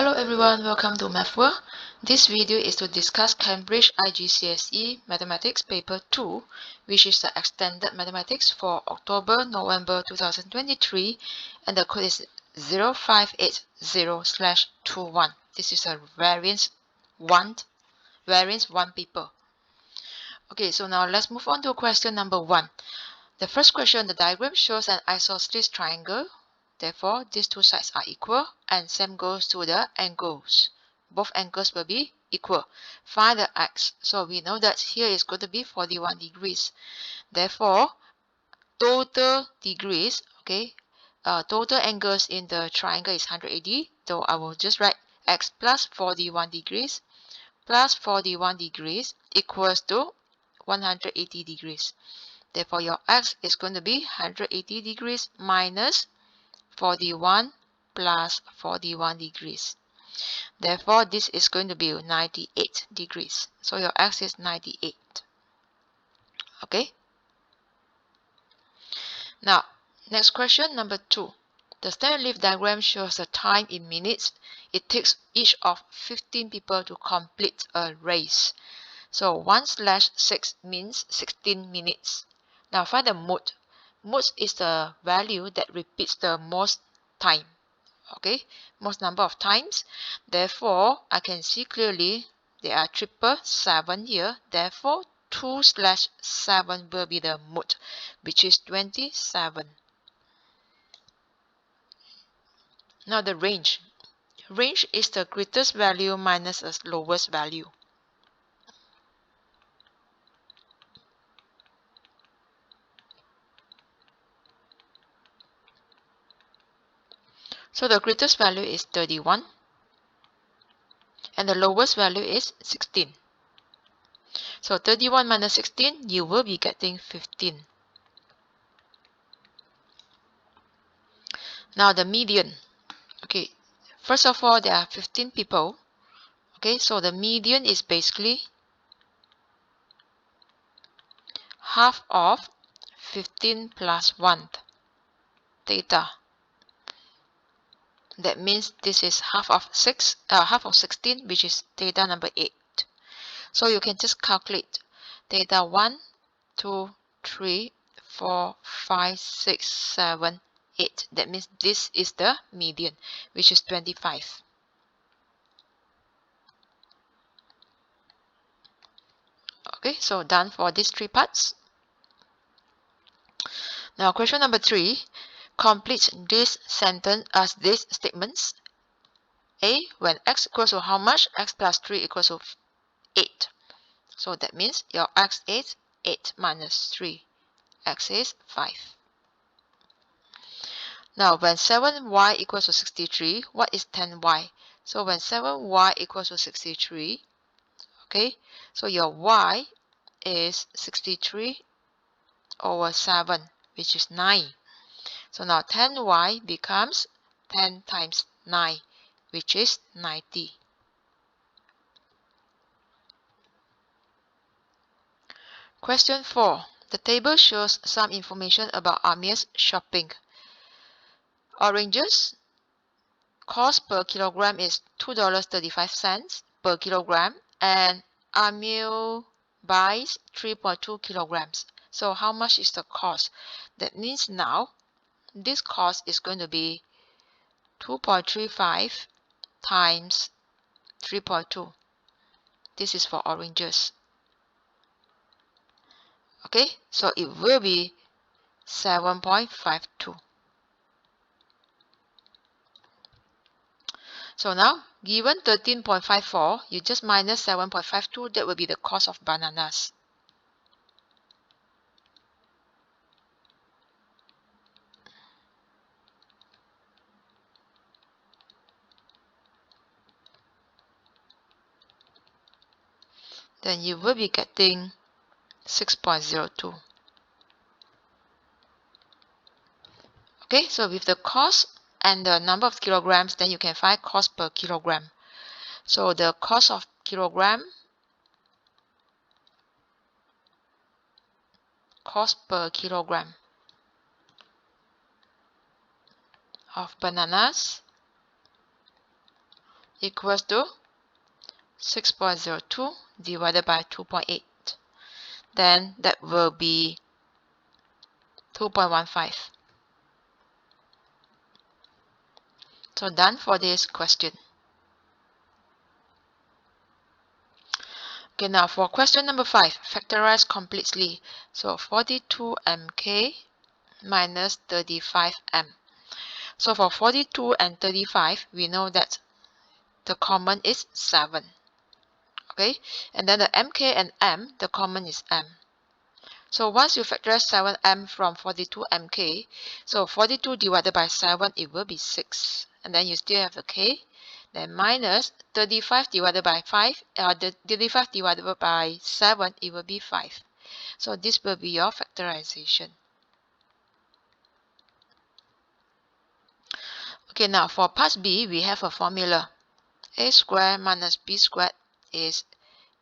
Hello everyone, welcome to Mathworld. This video is to discuss Cambridge IGCSE Mathematics Paper 2, which is the extended mathematics for October-November 2023, and the code is 0580/21. This is a variance 1 paper. Okay, so now let's move on to question number 1. The first question, the diagram shows an isosceles triangle. Therefore, these two sides are equal, and same goes to the angles. Both angles will be equal. Find the x. So we know that here is going to be 41 degrees. Therefore, total degrees, total angles in the triangle is 180. So I will just write x plus 41 degrees plus 41 degrees equals to 180 degrees. Therefore, your x is going to be 180 degrees minus 41 plus 41 degrees. Therefore, this is going to be 98 degrees. So your x is 98. Okay. Now, next question, number 2. The standard leaf diagram shows the time in minutes it takes each of 15 people to complete a race. So 1/6 means 16 minutes. Now find the mode. Mode is the value that repeats the most time. Okay, most number of times. Therefore, I can see clearly there are 777 here. Therefore, 2/7 will be the mode, which is 27. Now the range. Range is the greatest value minus the lowest value. So the greatest value is 31 and the lowest value is 16. So 31 minus 16, you will be getting 15. Now the median. Okay, first of all, there are 15 people. Okay, so the median is basically half of 15 plus 1 theta. That means this is half of 16, which is theta number 8. So you can just calculate theta 1, 2, 3, 4, 5, 6, 7, 8. That means this is the median, which is 25. Okay, so done for these three parts. Now question number 3. Complete this sentence as these statements. A, when x equals to how much? X plus 3 equals to 8. So that means your x is 8 minus 3. X is 5. Now when 7y equals to 63, what is 10y? So when 7y equals to 63, okay, so your y is 63 over 7, which is 9. So now 10y becomes 10 times 9, which is 90. Question 4. The table shows some information about Amir's shopping. Oranges, cost per kilogram is $2.35 per kilogram, and Amir buys 3.2 kilograms. So how much is the cost? That means now this cost is going to be 2.35 times 3.2. This is for oranges. Okay, so it will be 7.52. So now, given 13.54, you just minus 7.52, that will be the cost of bananas. Then you will be getting 6.02. Okay, so with the cost and the number of kilograms, then you can find cost per kilogram. So the cost of kilogram, cost per kilogram of bananas equals to 6.02 divided by 2.8. Then that will be 2.15. So done for this question. Okay, now for question number 5, factorize completely. So 42 mk minus 35 m. So for 42 and 35, we know that the common is 7. Okay, and then the mk and m, the common is m. So once you factorize 7m from 42 mk, so 42 divided by 7, it will be 6. And then you still have the k. Then minus 35 divided by 5, 35 divided by 7, it will be 5. So this will be your factorization. Okay, now for part B, we have a formula. A squared minus b squared is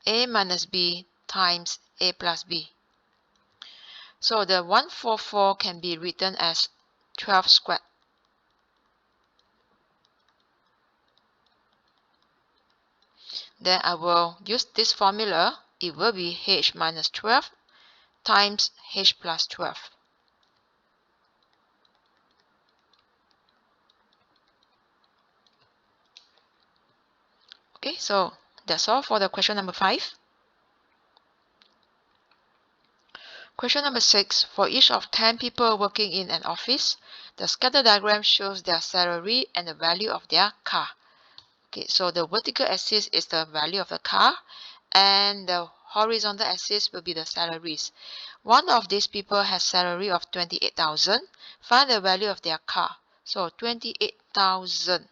a minus b times a plus b. So the 144 can be written as 12 squared. Then I will use this formula. It will be h minus 12 times h plus 12. Okay, so that's all for the question number 5. Question number 6. For each of 10 people working in an office, the scatter diagram shows their salary and the value of their car. Okay, so the vertical axis is the value of the car, and the horizontal axis will be the salaries. One of these people has salary of 28,000. Find the value of their car. So 28,000.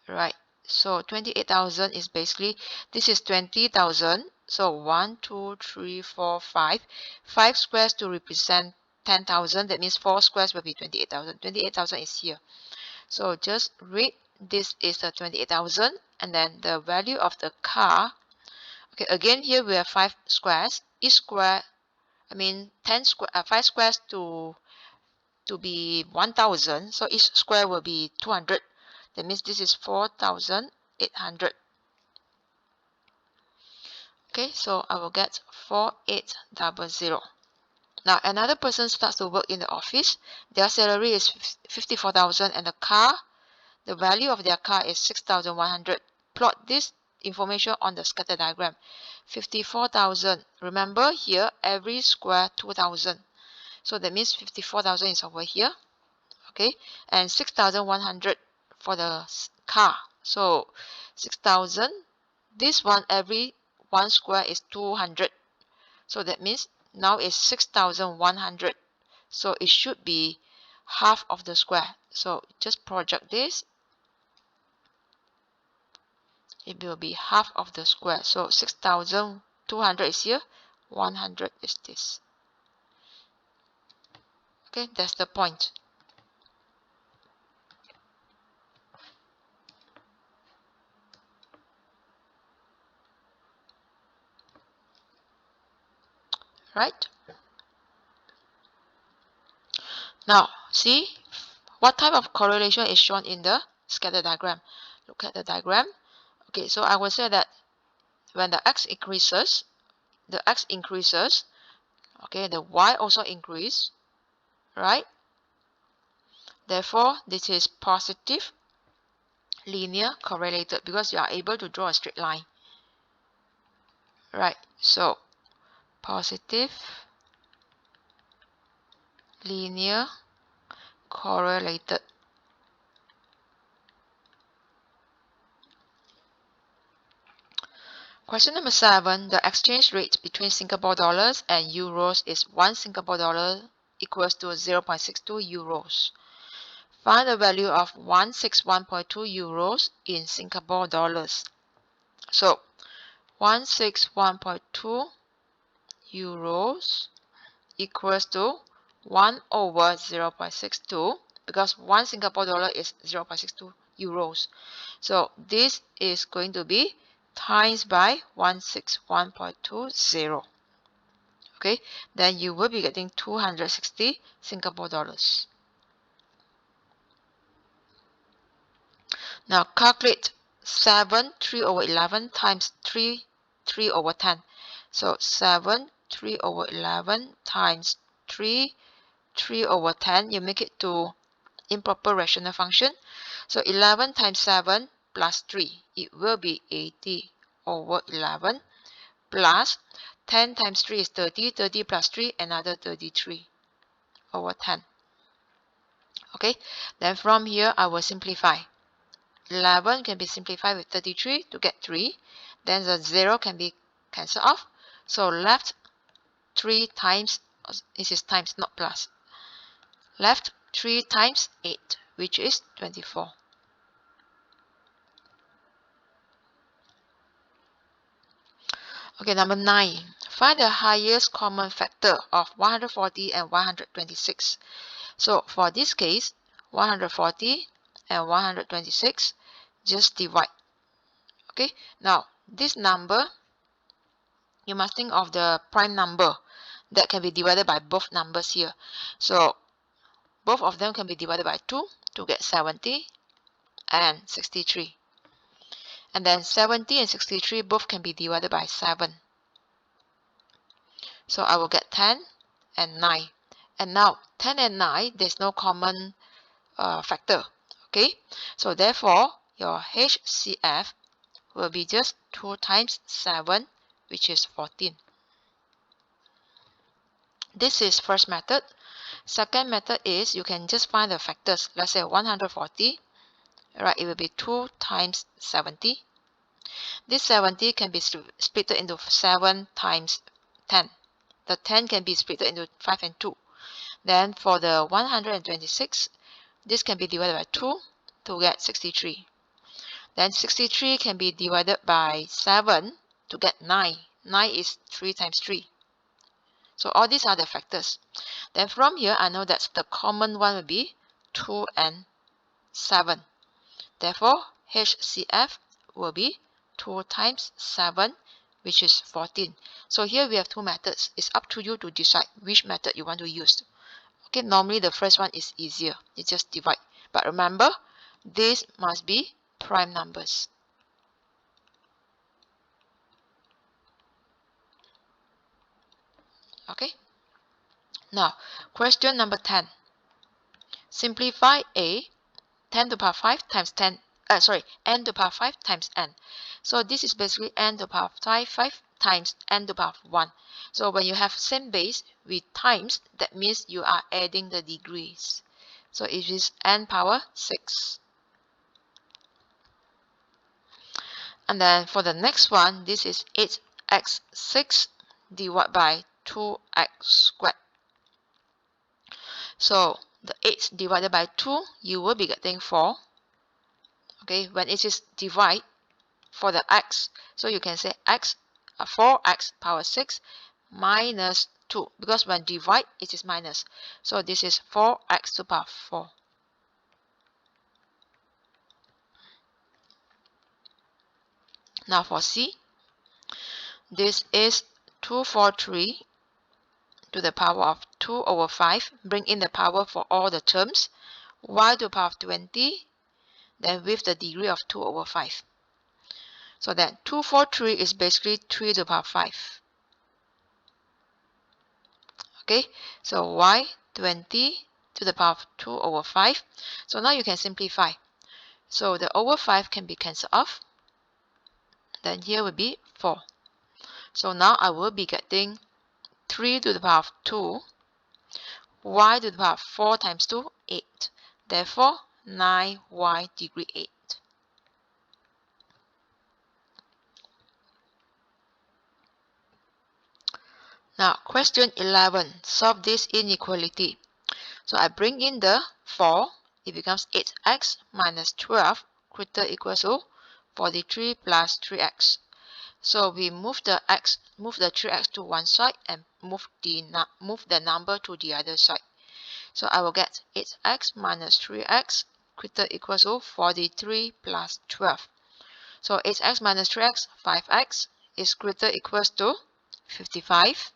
Right. So 28,000 is basically, this is 20,000. So 1, 2, 3, 4, 5. 5 squares to represent 10,000. That means 4 squares will be 28,000. 28,000 is here. So just read, this is the 28,000. And then the value of the car. Okay, again here we have 5 squares. Each square, 5 squares to be 1,000. So each square will be 200. That means this is 4,800. Okay, so I will get 4,800. Now another person starts to work in the office. Their salary is 54,000 and the car, the value of their car is 6,100. Plot this information on the scatter diagram. 54,000. Remember here every square 2,000. So that means 54,000 is over here. Okay, and 6,100 for the car. So 6,000. This one, every one square is 200. So that means now it's 6,100. So it should be half of the square. So just project this. It will be half of the square. So 6,200 is here. 100 is this. Okay, that's the point. Right? Now, see what type of correlation is shown in the scatter diagram. Look at the diagram. Okay, so I will say that when the x increases, okay, the y also increase, right? Therefore, this is positive linear correlated because you are able to draw a straight line. Right, so positive linear correlated. Question number 7. The exchange rate between Singapore dollars and euros is 1 Singapore dollar equals to 0.62 euros. Find the value of 161.2 euros in Singapore dollars. So 161.2 euros equals to 1 over 0.62 because 1 Singapore dollar is 0.62 euros. So this is going to be times by 161.20. Okay, then you will be getting 260 Singapore dollars. Now calculate 7 3 over 11 times 3 3 over 10. So 7 3 over 11 times 3 3 over 10. You make it to improper rational function. So 11 times 7 plus 3. It will be 80 over 11 plus 10 times 3 is 30. 30 plus 3, another 33 over 10. Okay, then from here I will simplify. 11 can be simplified with 33 to get 3. Then the 0 can be cancelled off. So left 3 times, this is times not plus. Left 3 times 8, which is 24. Okay, number 9. Find the highest common factor of 140 and 126. So for this case, 140 and 126, just divide. Okay, now this number, you must think of the prime number that can be divided by both numbers here. So both of them can be divided by 2 to get 70 and 63. And then 70 and 63 both can be divided by 7. So I will get 10 and 9. And now 10 and 9, there's no common factor. Okay, so therefore your HCF will be just 2 times 7, which is 14. This is first method. Second method is you can just find the factors. Let's say 140, right? It will be 2 times 70. This 70 can be split into 7 times 10. The 10 can be split into 5 and 2. Then for the 126, this can be divided by 2 to get 63. Then 63 can be divided by 7 to get 9. 9 is 3 times 3. So all these are the factors. Then from here, I know that the common one will be 2 and 7. Therefore, HCF will be 2 times 7, which is 14. So here we have two methods. It's up to you to decide which method you want to use. Okay, normally the first one is easier. You just divide. But remember, these must be prime numbers. Okay. Now, question number 10. Simplify A 10 to the power 5 times n to the power 5 times n. So this is basically n to the power 5 times n to the power 1. So when you have same base with times, that means you are adding the degrees. So it is n power 6. And then for the next one, this is 8x6 divided by 2x squared. So the 8 divided by 2, you will be getting 4. Okay, when it is divide for the x, so you can say x 4x power 6 minus 2, because when divide it is minus. So this is 4x to the power 4. Now for C, this is 243 to the power of 2 over 5. Bring in the power for all the terms. Y to the power of 20, then with the degree of 2 over 5. So that 243 is basically 3 to the power 5. Okay, so y 20 to the power of 2 over 5. So now you can simplify. So the over 5 can be cancelled off. Then here will be 4. So now I will be getting 3 to the power of 2. Y to the power of 4 times 2, 8. Therefore, 9y degree 8. Now, question 11. Solve this inequality. So I bring in the 4. It becomes 8x minus 12 greater equals to 43 plus 3x. So we move the 3x to one side and move the number to the other side. So I will get 8x minus 3x greater equals to 43 plus 12. So 8x minus 3x, 5x, is greater equals to 55.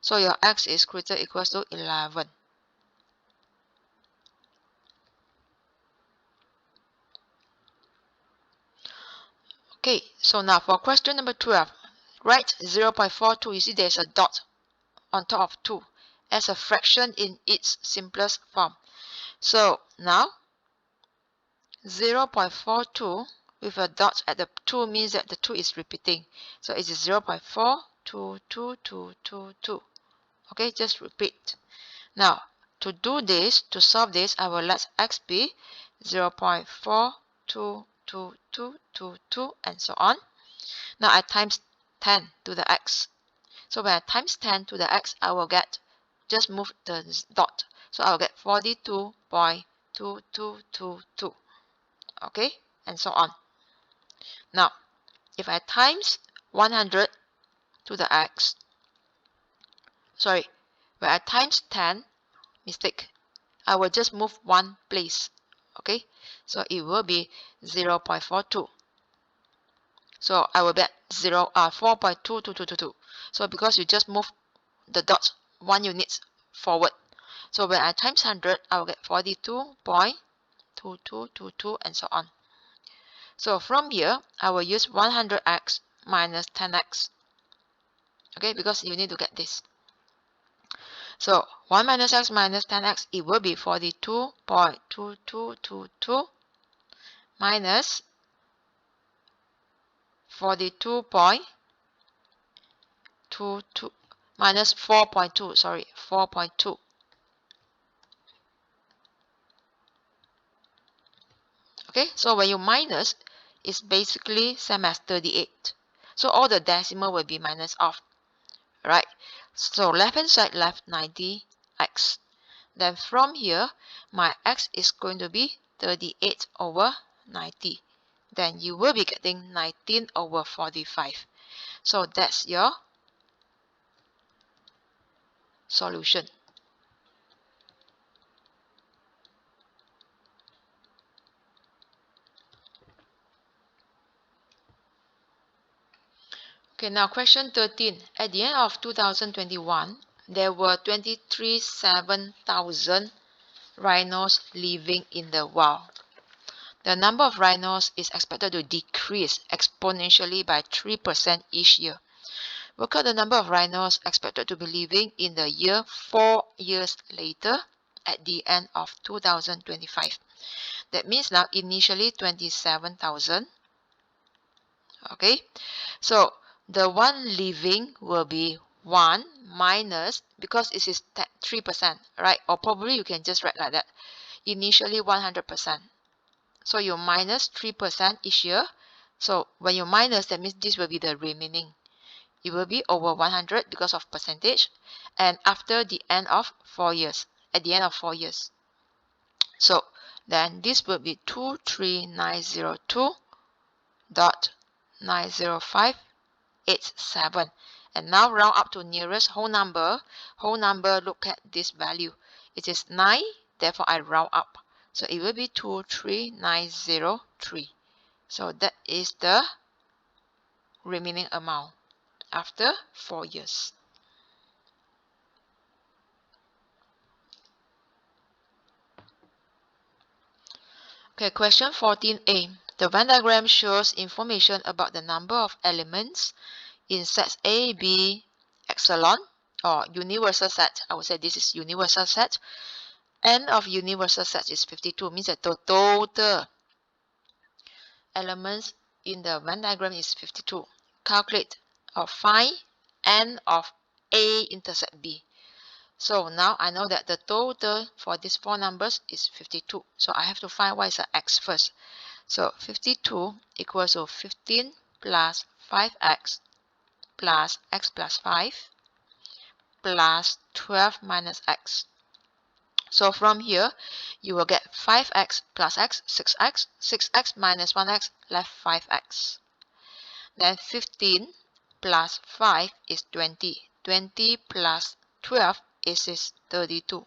So your x is greater equals to 11. So now for question number 12, write 0.42. You see there's a dot on top of 2 as a fraction in its simplest form. So now 0.42 with a dot at the 2 means that the 2 is repeating. So it is 0.4222222. Okay, just repeat. Now to do this, to solve this, I will let x be 0.42222 and so on. Now I times 10 to the x. So when I times 10 to the x, I will get, just move the dot. So I will get 42.2222. Okay, and so on. Now, if I times 100 to the x, sorry, when I times 10, mistake, I will just move one place. Okay, so it will be 0.42. So I will get 4.22222. So because you just move the dots 1 unit forward. So when I times 100, I will get 42.2222 and so on. So from here, I will use 100x minus 10x. Okay, because you need to get this. So 1 minus x minus 10x, it will be 42.2222 minus 42.22 minus 4.2, sorry, 4.2. Okay, so when you minus, it's basically same as 38. So all the decimal will be minus off. Right? So left hand side left 90x. Then from here, my x is going to be 38 over 90. Then you will be getting 19 over 45. So that's your solution. Okay, now question 13. At the end of 2021, there were 23,700 rhinos living in the wild. The number of rhinos is expected to decrease exponentially by 3% each year. Work out the number of rhinos expected to be living in the year 4 years later at the end of 2025. That means now initially 27,000. Okay, so the one living will be 1 minus, because it is 3%, right? Or probably you can just write like that. Initially 100%. So you minus 3% each year. So when you minus, that means this will be the remaining. It will be over 100 because of percentage. And after the end of 4 years, at the end of 4 years. So then this will be 23902.90587. And now round up to nearest whole number. Whole number, look at this value. It is 9, therefore I round up. So it will be 23903. So that is the remaining amount after 4 years. Okay, question 14a. The Venn diagram shows information about the number of elements in sets A, B, epsilon, or universal set. I would say this is universal set. N of universal set is 52, means that the total elements in the Venn diagram is 52. Calculate or find N of A intersect B. So now I know that the total for these 4 numbers is 52. So I have to find what is the x first. So 52 equals to 15 plus 5x plus x plus 5 plus 12 minus x. So from here, you will get 5x plus x, 6x, 6x minus 1x, left 5x. Then 15 plus 5 is 20. 20 plus 12 is 32.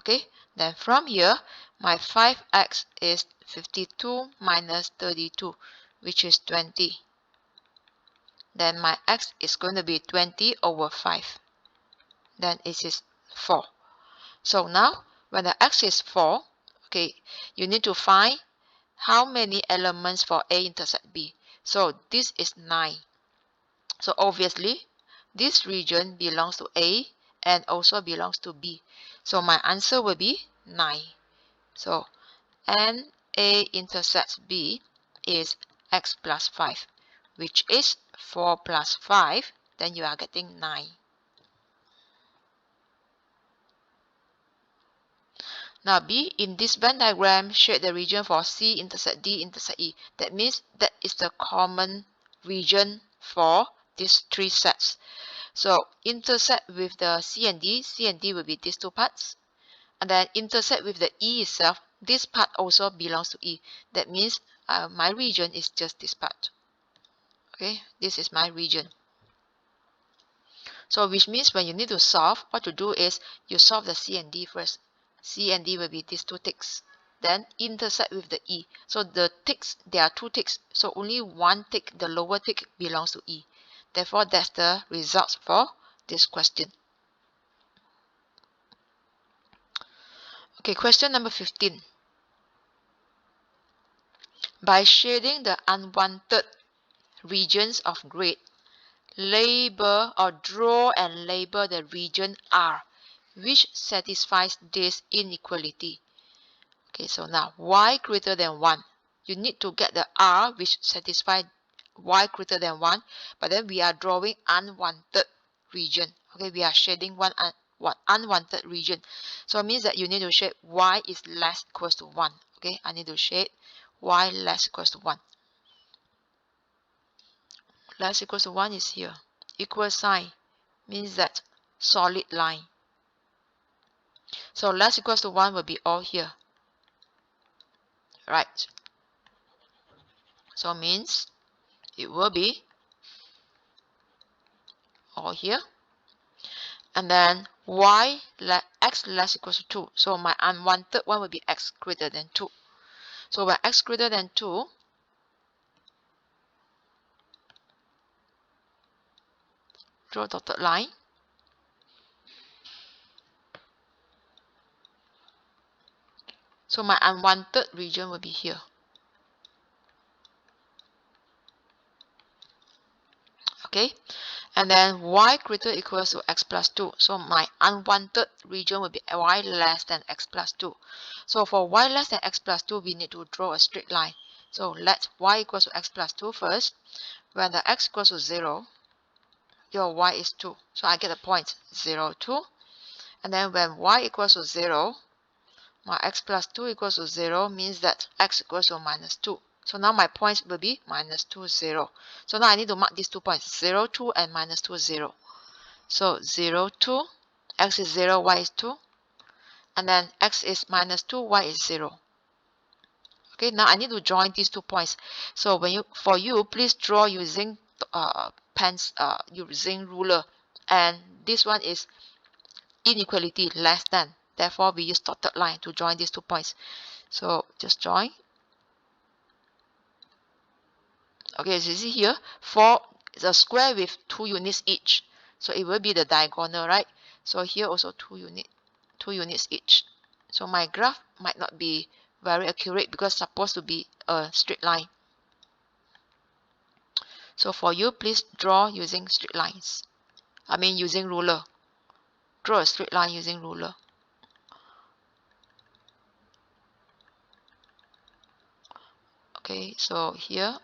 Okay, then from here, my 5x is 52 minus 32, which is 20. Then my x is going to be 20 over 5. Then it is 4. So now, when the x is 4, okay, you need to find how many elements for A intersect B? So this is 9. So obviously, this region belongs to A and also belongs to B. So my answer will be 9. So and A intersects B is x plus 5, which is 4 plus 5, then you are getting 9. Now B, in this Venn diagram, shade the region for C intersect D intersect E. That means that is the common region for these three sets. So intersect with the C and D will be these two parts. And then intersect with the E itself, this part also belongs to E. That means my region is just this part. Okay, this is my region. So which means when you need to solve, what to do is you solve the C and D first. C and D will be these two ticks. Then intersect with the E. So the ticks, there are two ticks. So only one tick, the lower tick, belongs to E. Therefore, that's the results for this question. Okay, question number 15. By shading the unwanted regions of grade, label or draw and label the region R, which satisfies this inequality. Okay, so now y greater than 1. You need to get the R which satisfies y greater than 1, but then we are drawing unwanted region. Okay, we are shading one unwanted region. So it means that you need to shade y is less equals to 1. Okay, I need to shade y less equals to 1. Less equals to 1 is here. Equal sign means that solid line. So less equals to 1 will be all here. Right. So means it will be all here. And then x less equals to 2. So my unwanted one will be x greater than 2. So when x greater than 2, draw dotted line. So my unwanted region will be here. Okay, and then y greater equals to x plus 2. So my unwanted region will be y less than x plus 2. So for y less than x plus 2, we need to draw a straight line. So let y equals to x plus 2 first. When the x equals to 0, your y is 2. So I get a point 0, 2. And then when y equals to 0, my x plus 2 equals to 0 means that x equals to minus 2. So now my points will be minus 2, 0. So now I need to mark these 2 points, 0, 2 and minus 2, 0. So 0, 2, x is 0, y is 2. And then x is minus 2, y is 0. Okay, now I need to join these 2 points. So for you, please draw using using ruler. And this one is inequality less than. Therefore, we use dotted line to join these 2 points. So just join. Okay, so you see here, 4 is a square with 2 units each. So it will be the diagonal, right? So here also 2 units each. So my graph might not be very accurate because it's supposed to be a straight line. So for you, please draw using straight lines. I mean using ruler. Draw a straight line using ruler. Okay, so here.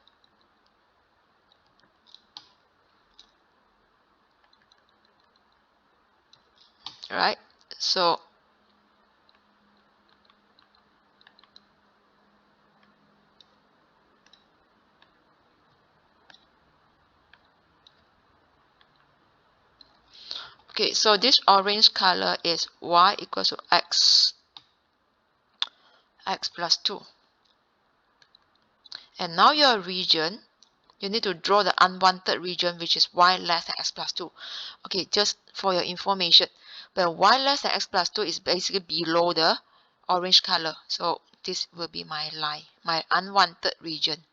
Right, so okay, so this orange color is y equals to x plus 2. And now your region, you need to draw the unwanted region, which is y less than x plus 2. Okay, just for your information, the y less than x plus 2 is basically below the orange color. So this will be my line, my unwanted region.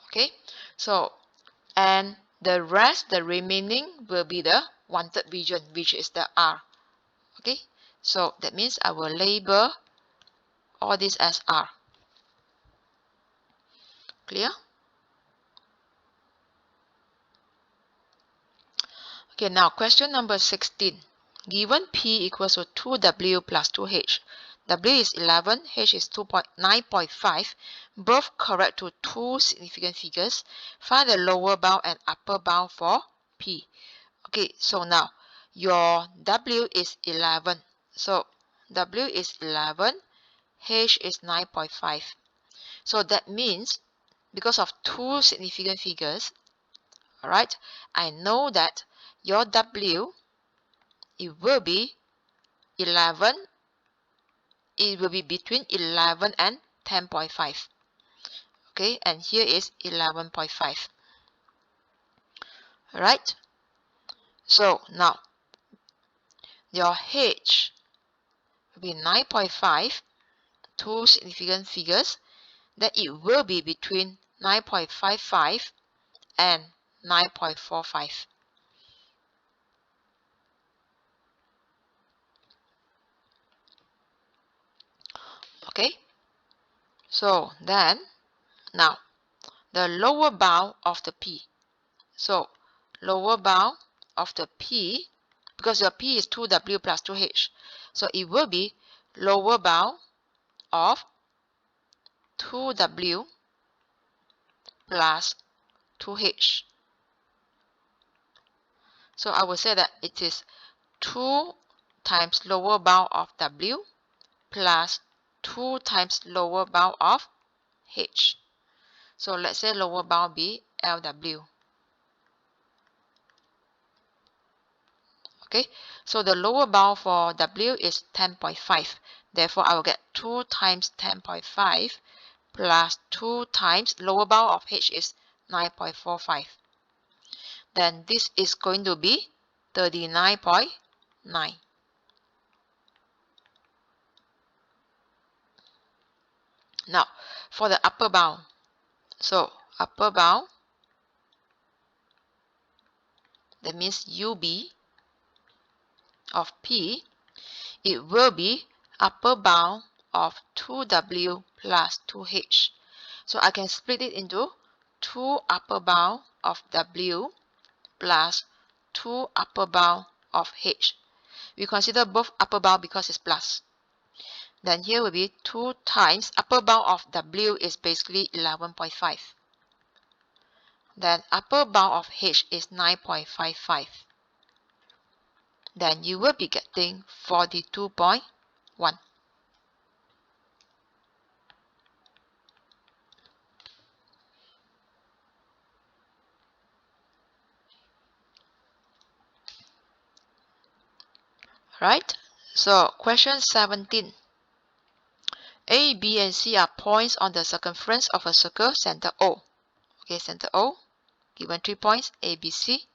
Okay, so and the remaining will be the wanted region, which is the R. Okay, so that means I will label all this as R. Clear? Okay, now question number 16. Given P equals to 2W plus 2H. W is 11, H is 9.5, both correct to two significant figures. Find the lower bound and upper bound for P. Okay, so now your W is 11. So W is 11, H is 9.5. So that means because of two significant figures, alright, I know that your W, it will be 11, it will be between 11 and 10.5. Okay, and here is 11.5. Alright, so now your H will be 9.5, two significant figures, that it will be between 9.55 and 9.45. Okay, so then now the lower bound of the P. So lower bound of the P, because your P is 2W plus 2H, so it will be lower bound of 2W plus 2H. So I will say that it is 2 times lower bound of W plus 2 times lower bound of H. So let's say lower bound be LW. Okay, so the lower bound for W is 10.5. Therefore, I will get 2 times 10.5 plus 2 times lower bound of H is 9.45. Then this is going to be 39.9. Now, for the upper bound. So, upper bound, that means UB of P, it will be upper bound of 2W plus 2H. So I can split it into 2 upper bound of W plus 2 upper bound of H. We consider both upper bound because it's plus. Then here will be 2 times upper bound of W is basically 11.5. Then upper bound of H is 9.55. Then you will be getting 42.1. Right? So question 17. A, B, and C are points on the circumference of a circle center O. Okay, center O, given 3 points, A, B, C.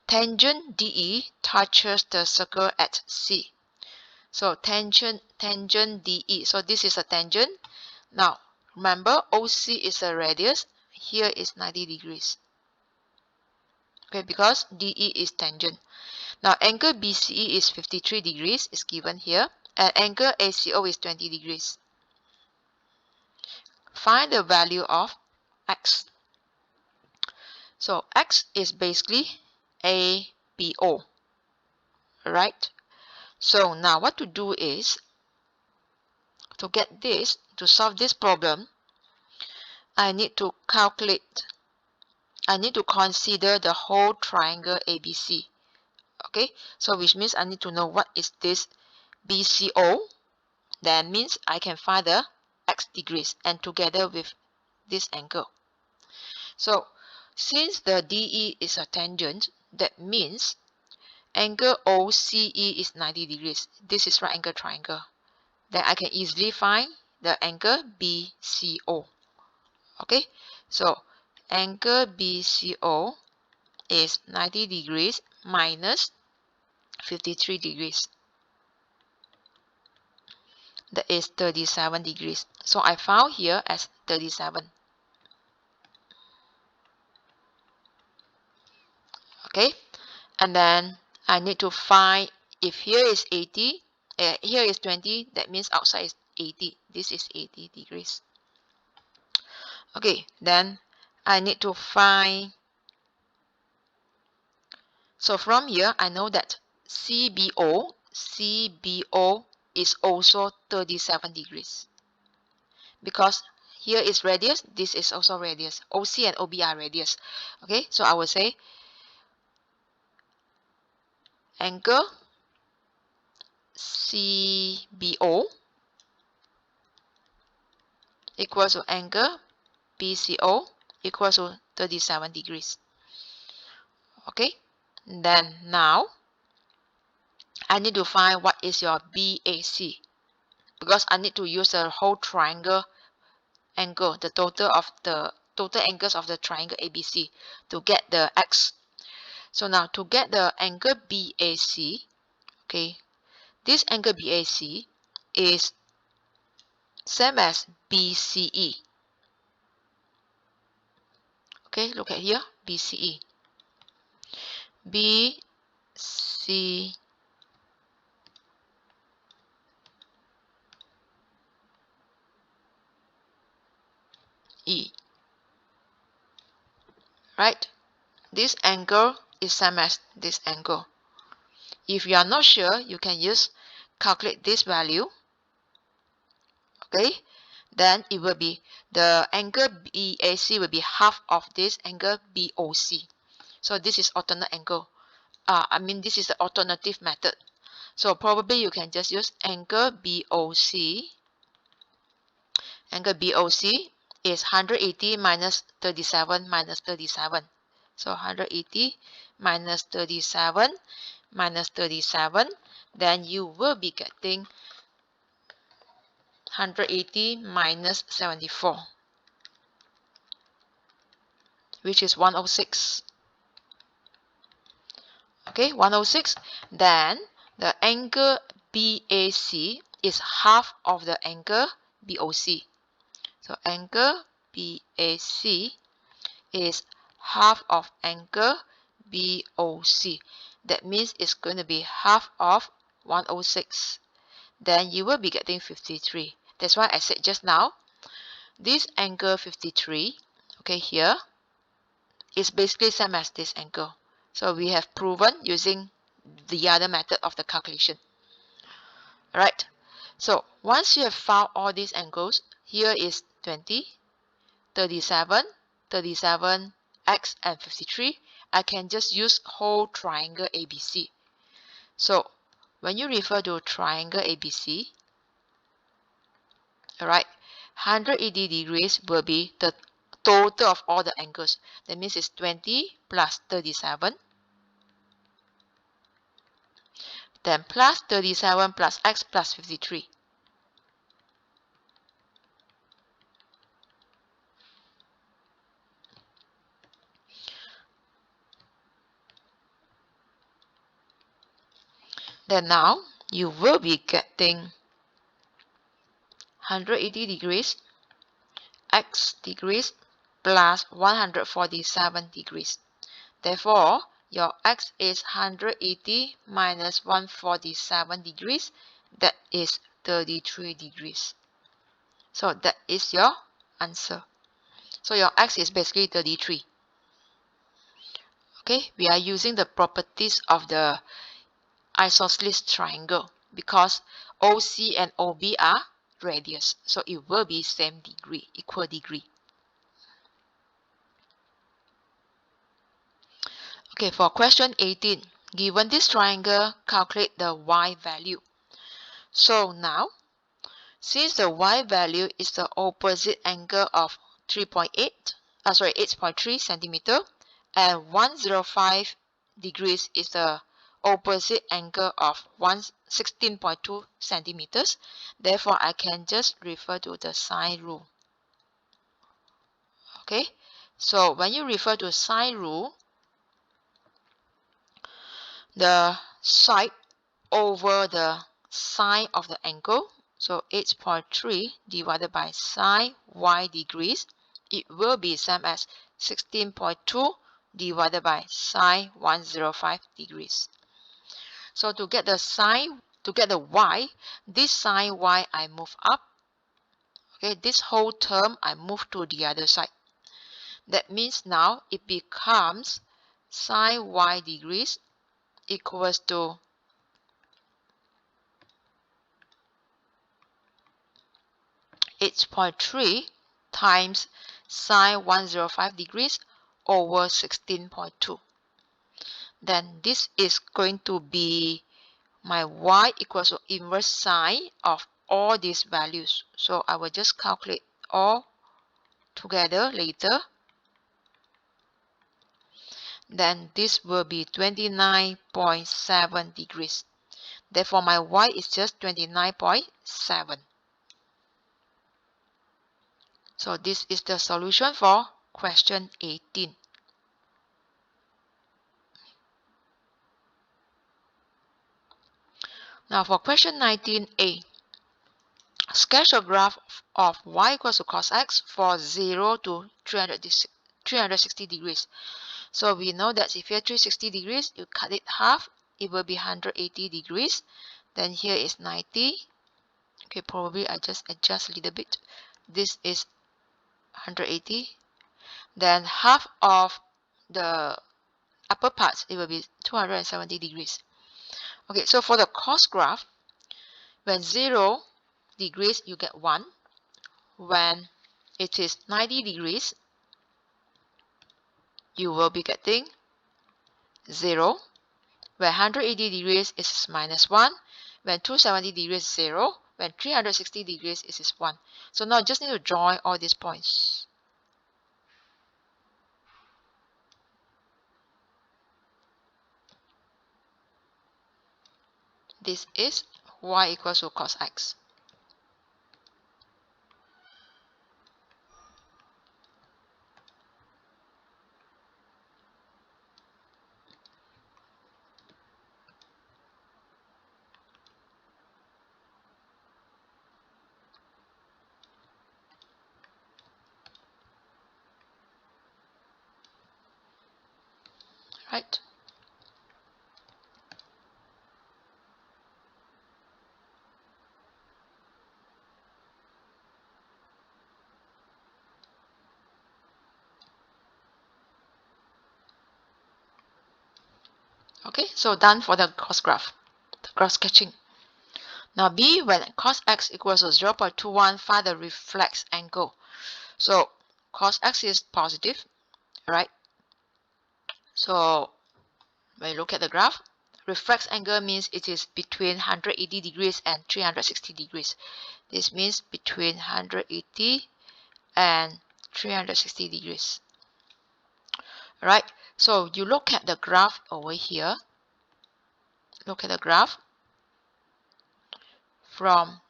Tangent DE touches the circle at C. So tangent DE. So this is a tangent. Now, remember OC is a radius. Here is 90 degrees. Okay, because DE is tangent. Now, angle BCE is 53 degrees, is given here. And angle ACO is 20 degrees. Find the value of X. So, X is basically ABO. Right? So, now what to do is, to get this, to solve this problem, I need to consider the whole triangle ABC. Okay, so which means I need to know what is this BCO. That means I can find the X degrees and together with this angle. So since the DE is a tangent, that means angle OCE is 90 degrees. This is right angle triangle. Then I can easily find the angle BCO. Okay, so angle BCO is 90 degrees minus 53 degrees. That is 37 degrees. So I found here as 37. Okay, and then I need to find if here is 80, here is 20, that means outside is 80. This is 80 degrees. Okay, then I need to find. So from here, I know that CBO is also 37 degrees. Because here is radius, this is also radius. OC and OB are radius. Okay, so I will say angle CBO equals to angle BCO equals to 37 degrees. Okay, then now I need to find what is your BAC, because I need to use the whole triangle angle, the total angles of the triangle ABC to get the X. So now to get the angle BAC, okay, this angle BAC is same as BCE. Okay, look at here, BCE. BCE. Right? This angle is same as this angle. If you are not sure, you can use calculate this value. Okay, then it will be the angle BAC will be half of this angle BOC. So this is alternate angle. This is the alternative method. So probably you can just use angle BOC. Angle BOC is 180 minus 37 minus 37. So 180 minus 37 minus 37. Then you will be getting 180 minus 74, which is 106. Okay, 106. Then the angle BAC is half of the angle BOC. So angle BAC is half of angle BOC. That means it's going to be half of 106. Then you will be getting 53. That's why I said just now, this angle 53, okay, here, is basically same as this angle. So we have proven using the other method of the calculation. Alright, so once you have found all these angles, here is 20, 37, 37, X, and 53. I can just use whole triangle ABC. So when you refer to triangle ABC, alright, 180 degrees will be the total of all the angles. That means it's 20 plus 37, then plus 37 plus X plus 53. Then now you will be getting 180 degrees X degrees plus 147 degrees. Therefore, your X is 180 minus 147 degrees. That is 33 degrees. So that is your answer. So your X is basically 33. Okay, we are using the properties of the isosceles triangle because OC and OB are radius. So it will be same degree, equal degree. Okay, for question 18, given this triangle, calculate the y value. So now, since the y value is the opposite angle of 8.3 centimeter, and 105 degrees is the opposite angle of 16.2 centimeters, therefore I can just refer to the sine rule. Okay, so when you refer to sine rule, the side over the sine of the angle, so 8.3 divided by sine y degrees, it will be same as 16.2 divided by sine 105 degrees. So to get the sine, to get the y, this sine y I move up. Okay, this whole term I move to the other side. That means now it becomes sine y degrees equals to 8.3 times sine 105 degrees over 16.2. Then this is going to be my y equals to inverse sine of all these values. So I will just calculate all together later. Then this will be 29.7 degrees. Therefore, my y is just 29.7. So this is the solution for question 18. Now for question 19a, sketch a graph of y equals to cos x for 0 to 360 degrees. So we know that if you have 360 degrees, you cut it half, it will be 180 degrees. Then here is 90. Okay, probably I just adjust a little bit. This is 180. Then half of the upper parts, it will be 270 degrees. Okay, so for the cos graph, when 0 degrees, you get 1. When it is 90 degrees, you will be getting 0. When 180 degrees, it is minus 1. When 270 degrees, 0. When 360 degrees, it is 1. So now I just need to join all these points. This is y equals to cos x. Right? Okay, so done for the cos graph, the graph sketching. Now B, when cos x equals to 0.21, find the reflex angle. So cos x is positive, right? So when you look at the graph, reflex angle means it is between 180 degrees and 360 degrees. This means between 180 and 360 degrees. Right? So you look at the graph over here. Look at the graph from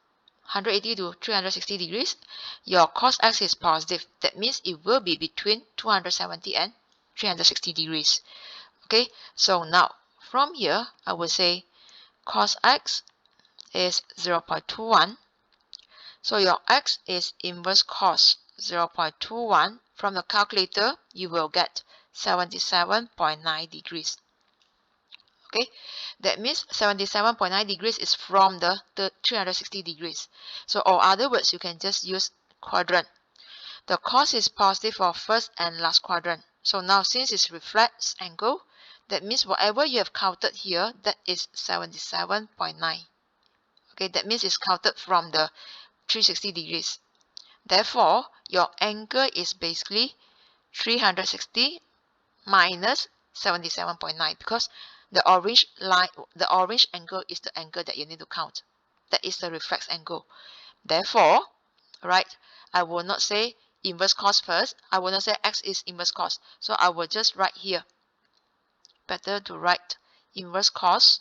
180 to 360 degrees. Your cos x is positive. That means it will be between 270 and 360 degrees. Okay, so now from here, I will say cos x is 0.21. So your x is inverse cos 0.21. From the calculator, you will get 77.9 degrees. Okay, that means 77.9 degrees is from the 360 degrees. So, or other words, you can just use quadrant. The cos is positive for first and last quadrant. So now since it's reflex angle, that means whatever you have counted here, that is 77.9. Okay, that means it's counted from the 360 degrees. Therefore, your angle is basically 360 minus 77.9 because the orange line, the orange angle is the angle that you need to count. That is the reflex angle. Therefore, right, I will not say inverse cos first. I will not say x is inverse cos. So I will just write here. Better to write inverse cos.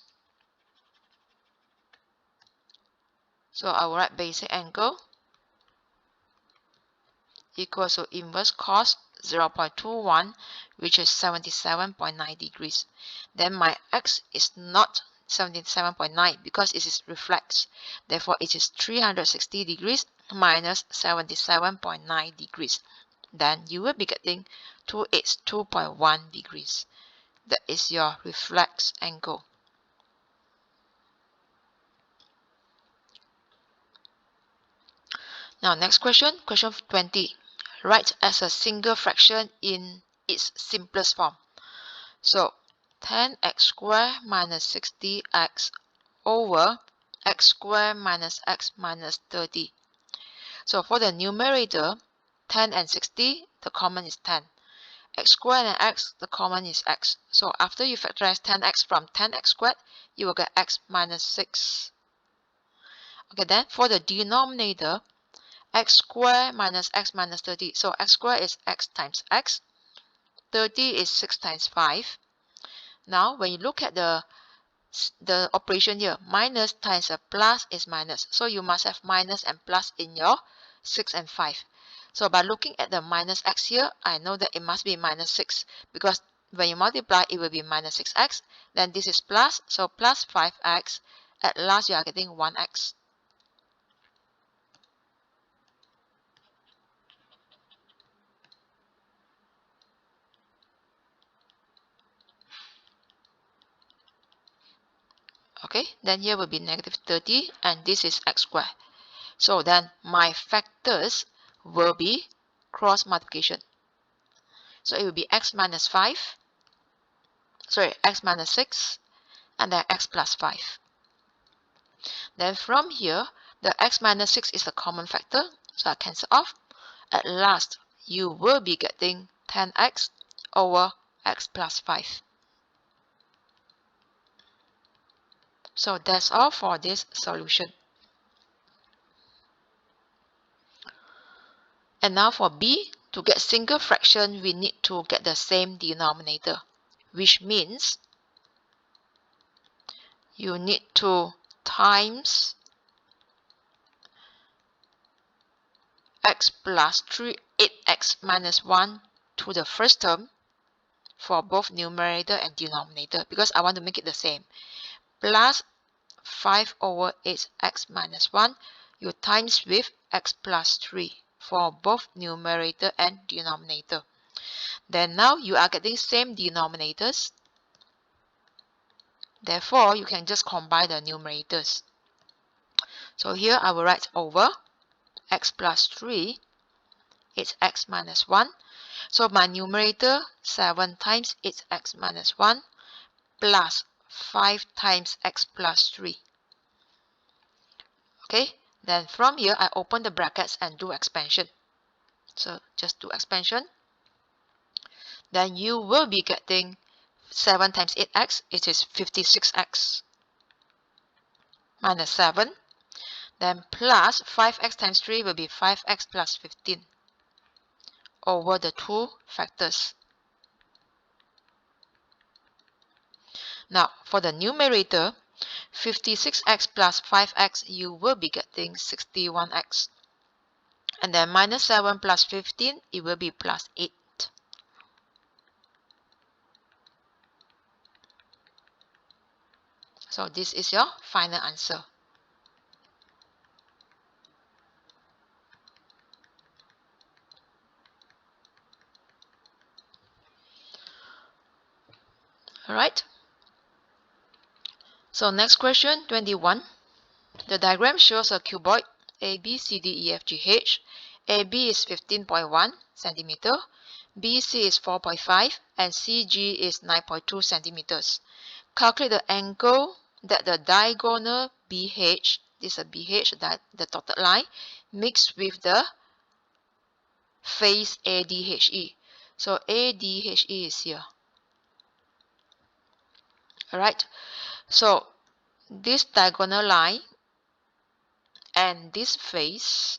So I will write basic angle equals to inverse cos 0.21, which is 77.9 degrees. Then my x is not 77.9 because it is reflex. Therefore, it is 360 degrees minus 77.9 degrees. Then you will be getting 282.1 degrees. That is your reflex angle. Now next question, question 20. Write as a single fraction in its simplest form. So 10x squared minus 60x over x squared minus x minus 30. So for the numerator, 10 and 60, the common is 10. X squared and x, the common is x. So after you factorize 10x from 10x squared, you will get x minus 6. Okay, then for the denominator, x squared minus x minus 30. So x squared is x times x. 30 is 6 times 5. Now, when you look at the operation here, minus times a plus is minus. So you must have minus and plus in your 6 and 5. So by looking at the minus x here, I know that it must be minus 6 because when you multiply, it will be minus 6x. Then this is plus, so plus 5x. At last, you are getting 1x. Okay, then here will be negative 30 and this is x squared. So then my factors will be cross multiplication. So it will be x minus 5, sorry, x minus 6 and then x plus 5. Then from here, the x minus 6 is a common factor, so I cancel off. At last, you will be getting 10x over x plus 5. So that's all for this solution. And now for B, to get single fraction, we need to get the same denominator, which means you need to times x plus 3, 8x minus 1 to the first term for both numerator and denominator because I want to make it the same. Plus 5 over 8x minus 1, you times with x plus 3 for both numerator and denominator. Then now you are getting same denominators. Therefore, you can just combine the numerators. So here I will write over x plus 3, it's x minus 1. So my numerator, 7 times 8x minus 1 plus 5 times x plus 3. Okay, then from here I open the brackets and do expansion. So just do expansion. Then you will be getting 7 times 8x, it is 56x minus 7. Then plus 5x times 3 will be 5x plus 15 over the two factors. Now for the numerator, 56x plus 5x, you will be getting 61x. And then minus 7 plus 15, it will be plus 8. So this is your final answer. Alright. So next question, 21. The diagram shows a cuboid A, B, C, D, E, F, G, H. AB is 15.1 centimeter, BC is 4.5, and CG is 9.2 centimeters. Calculate the angle that the diagonal BH, this is a BH, the dotted line, mixed with the face ADHE. So ADHE is here. Alright, so this diagonal line and this face,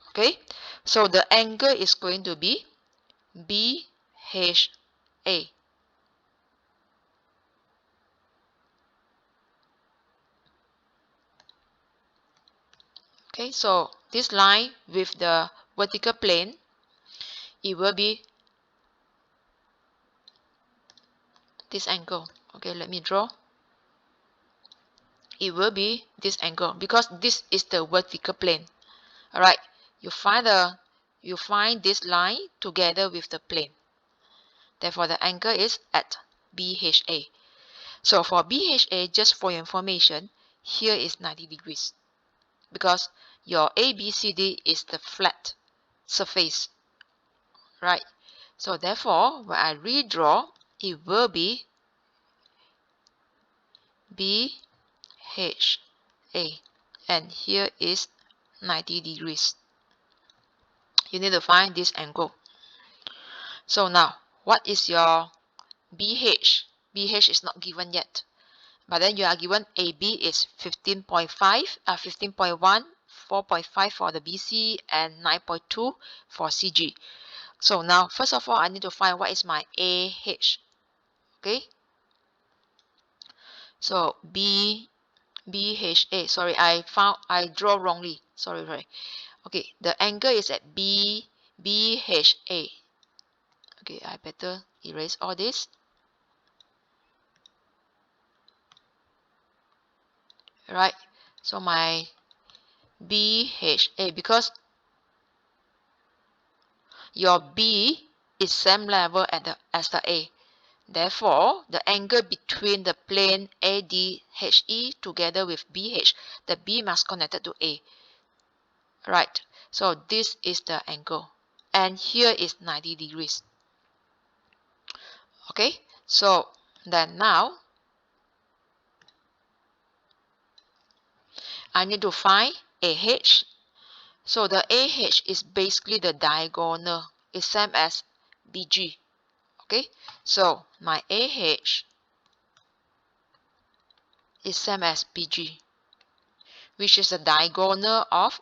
okay, so the angle is going to be BHA. Okay, so this line with the vertical plane, it will be this angle. Okay, let me draw. It will be this angle because this is the vertical plane. Alright, you find this line together with the plane. Therefore, the angle is at BHA. So for BHA, just for your information, here is 90 degrees because your ABCD is the flat surface, right? So therefore, when I redraw, it will be BHA, and here is 90 degrees. You need to find this angle. So now, what is your BH? BH is not given yet, but then you are given AB is 15.5, 15.1, 4.5 for the BC, and 9.2 for CG. So now, first of all, I need to find what is my AH. Okay. So BHA. Sorry, I draw wrongly. Sorry. Okay, the angle is at BHA. Okay, I better erase all this. Right. So my BHA, because your B is same level as the A. Therefore, the angle between the plane ADHE together with BH, the B must connect to A. Right. So this is the angle. And here is 90 degrees. Okay. So then now, I need to find AH. So the AH is basically the diagonal. It's same as BG. Okay. So my AH is same as BG, which is the diagonal of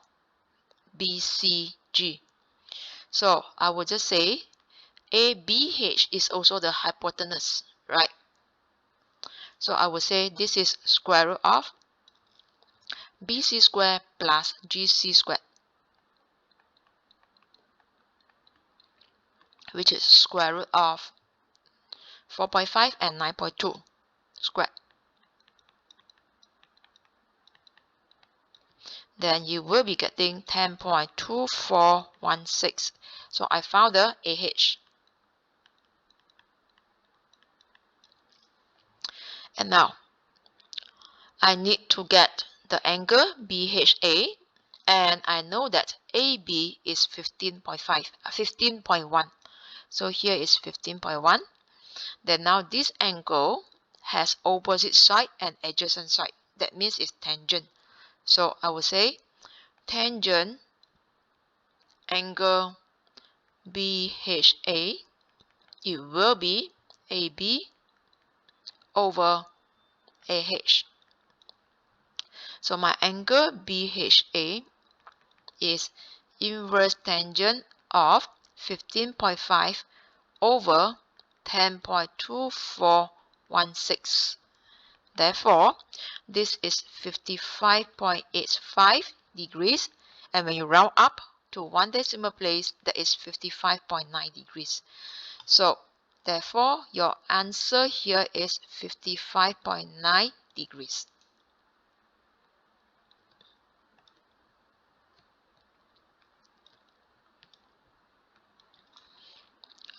BCG. So I will just say ABH is also the hypotenuse, right? So I will say this is square root of BC squared plus GC squared, which is square root of 4.5 and 9.2 squared. Then you will be getting 10.2416. So I found the AH. And now I need to get the angle BHA, and I know that AB is 15.1. So here is 15.1. Then now this angle has opposite side and adjacent side. That means it's tangent. So I will say tangent angle BHA, it will be AB over AH. So my angle BHA is inverse tangent of 15.5 over 10.2416. Therefore, this is 55.85 degrees, and when you round up to one decimal place, that is 55.9 degrees. So, therefore, your answer here is 55.9 degrees.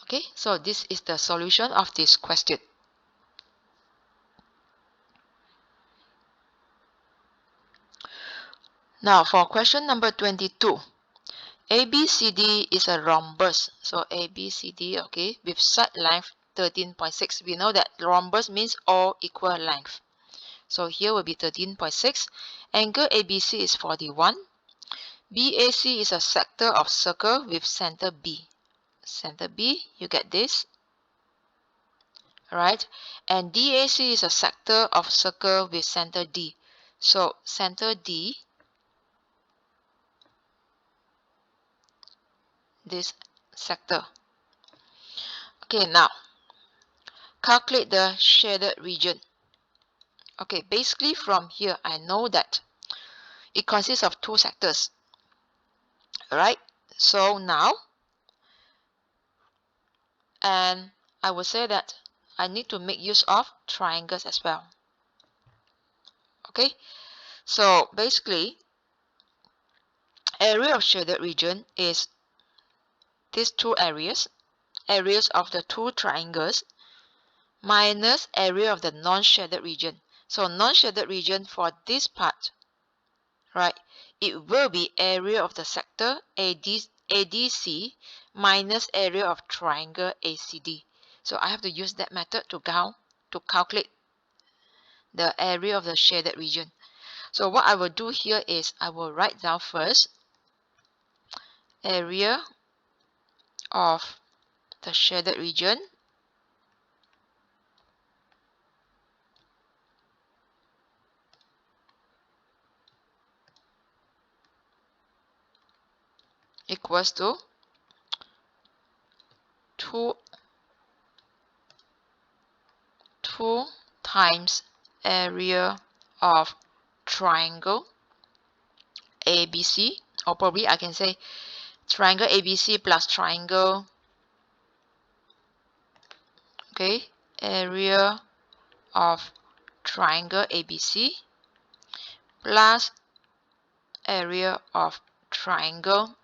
Okay, so this is the solution of this question. Now for question number 22. ABCD is a rhombus. So ABCD, okay, with side length 13.6. We know that rhombus means all equal length. So here will be 13.6. Angle ABC is 41. BAC is a sector of circle with center B. Center B, you get this. Alright. And DAC is a sector of circle with center D. So center D, this sector. Okay, now calculate the shaded region. Okay, basically from here I know that it consists of two sectors. Alright, so now, and I will say that I need to make use of triangles as well. Okay, so basically area of shaded region is these two areas of the two triangles minus area of the non-shaded region. So non-shaded region for this part, right, it will be area of the sector ADC minus area of triangle ACD. So I have to use that method to calculate the area of the shaded region. So what I will do here is I will write down first area of the shaded region equals to 2 times area of triangle ABC, or probably I can say triangle ABC plus triangle, okay, area of triangle ABC plus area of triangle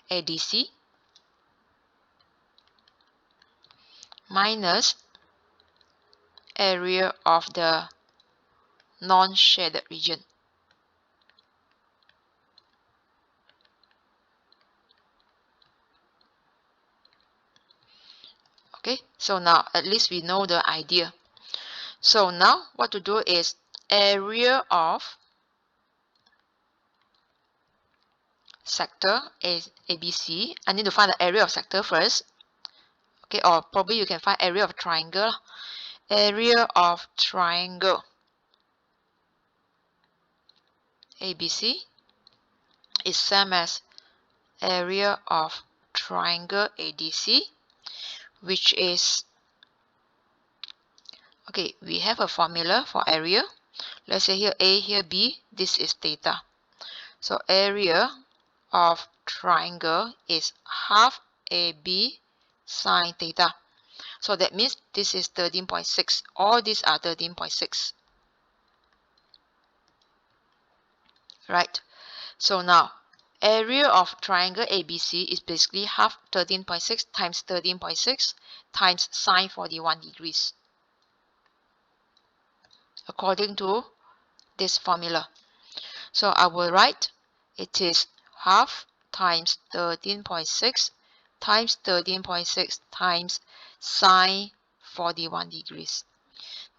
ADC minus area of the non-shaded region. Okay, so now at least we know the idea. So now what to do is area of sector is ABC. I need to find the area of sector first. Okay, or probably you can find area of triangle. Area of triangle ABC is same as area of triangle ADC, which is, okay, we have a formula for area. Let's say here A, here B, this is theta. So area of triangle is half AB sine theta. So that means this is 13.6. All these are 13.6. Right? So now, area of triangle ABC is basically half 13.6 times 13.6 times sine 41 degrees. According to this formula. So I will write it is half times 13.6 times 13.6 times sine 41 degrees.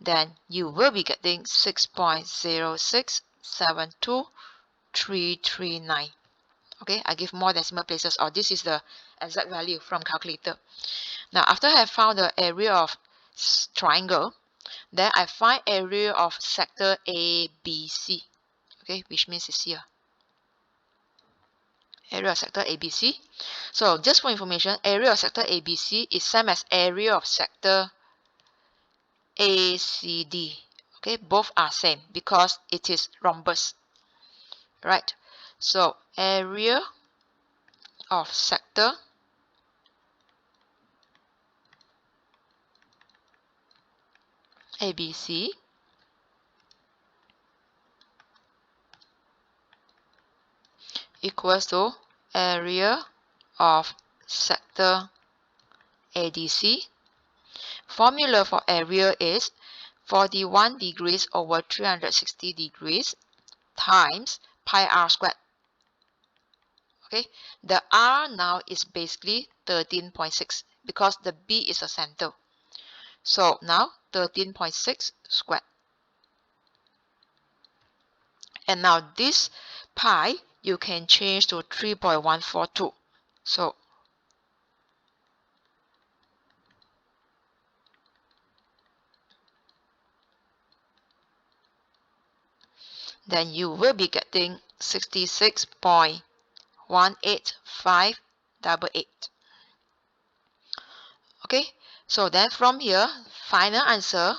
Then you will be getting 6.0672339. Okay, I give more decimal places, or this is the exact value from calculator. Now after I have found the area of triangle, then I find area of sector ABC. Okay, which means it's here. Area of sector ABC. So just for information, area of sector ABC is same as area of sector ACD. Okay, both are same because it is rhombus. Right? So area of sector ABC equals to area of sector ADC. Formula for area is 41 degrees over 360 degrees times pi r squared. Okay, the r now is basically 13.6 because the b is a center. So now 13.6 squared. And now this pi you can change to 3.142. So then you will be getting 66.18588. Okay, so then from here, final answer,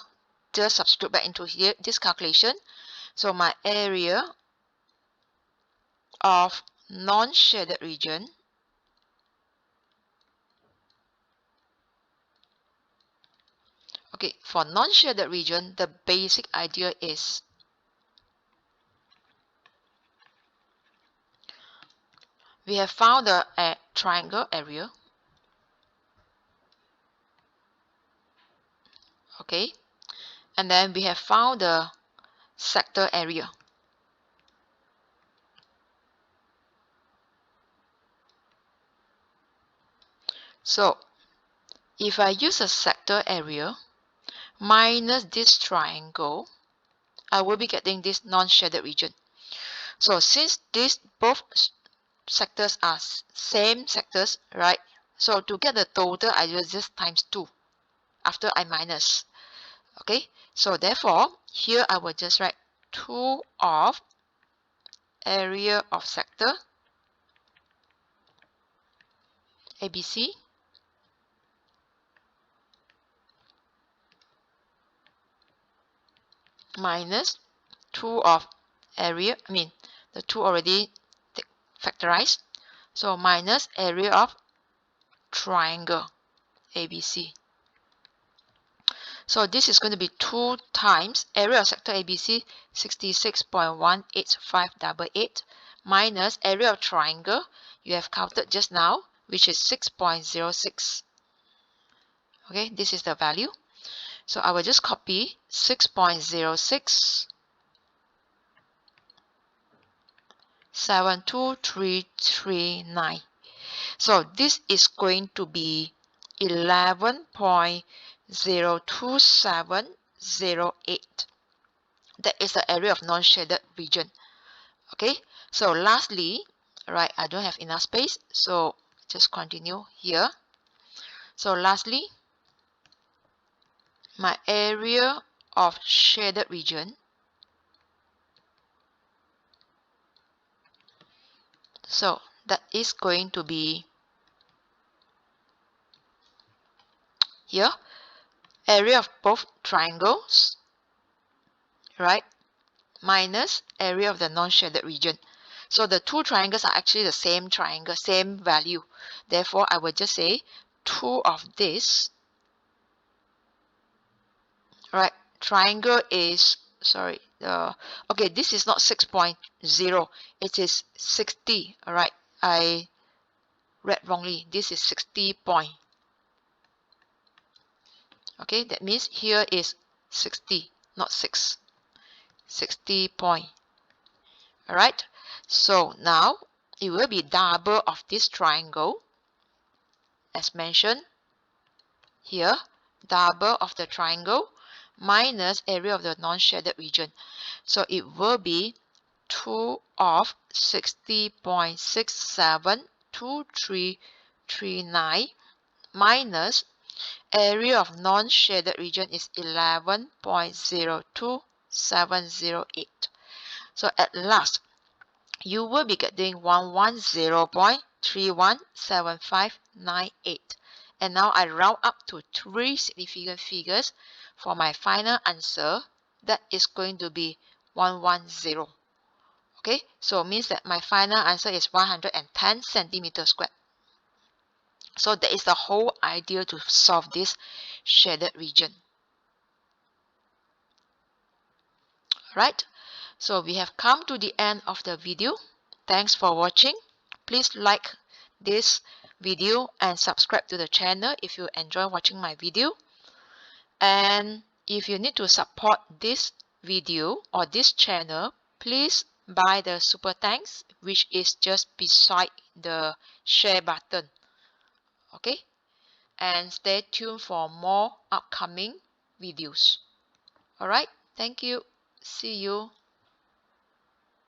just substitute back into here this calculation. So my area of non-shaded region okay, for non-shaded region, the basic idea is we have found the triangle area. Okay, And then we have found the sector area. So if I use a sector area minus this triangle, I will be getting this non-shaded region. So since these both sectors are same sectors, right? So to get the total, I will just times 2 after I minus. Okay, so therefore here I will just write 2 of area of sector ABC minus 2 of area, the 2 already factorized, so minus area of triangle ABC. So this is going to be 2 times area of sector ABC 66.18588 minus area of triangle you have counted just now, which is 6.06. Okay, this is the value. So I will just copy 6.06 72339. So this is going to be 11.02708. That is the area of non-shaded region. Okay, so lastly, right, I don't have enough space, so just continue here. So lastly, my area of shaded region, so that is going to be here, area of both triangles, right, minus area of the non-shaded region. So the two triangles are actually the same triangle, same value. Therefore, I will just say 2 of this, right, triangle is, sorry, okay, this is not 6.0, it is 60, alright, I read wrongly, this is 60 point. Okay, that means here is 60, not 6, 60 point. Alright, so now it will be double of this triangle, as mentioned here, double of the triangle minus area of the non-shaded region. So it will be 2 of 60.672339 minus area of non-shaded region is 11.02708. So at last, you will be getting 110.317598. And now I round up to 3 significant figures for my final answer. That is going to be 110. Okay, so it means that my final answer is 110 centimeters squared. So that is the whole idea to solve this shaded region. Right, so we have come to the end of the video. Thanks for watching. Please like this video and subscribe to the channel if you enjoy watching my video. And if you need to support this video or this channel, please buy the super thanks, which is just beside the share button. Okay, and stay tuned for more upcoming videos. Alright, thank you. See you.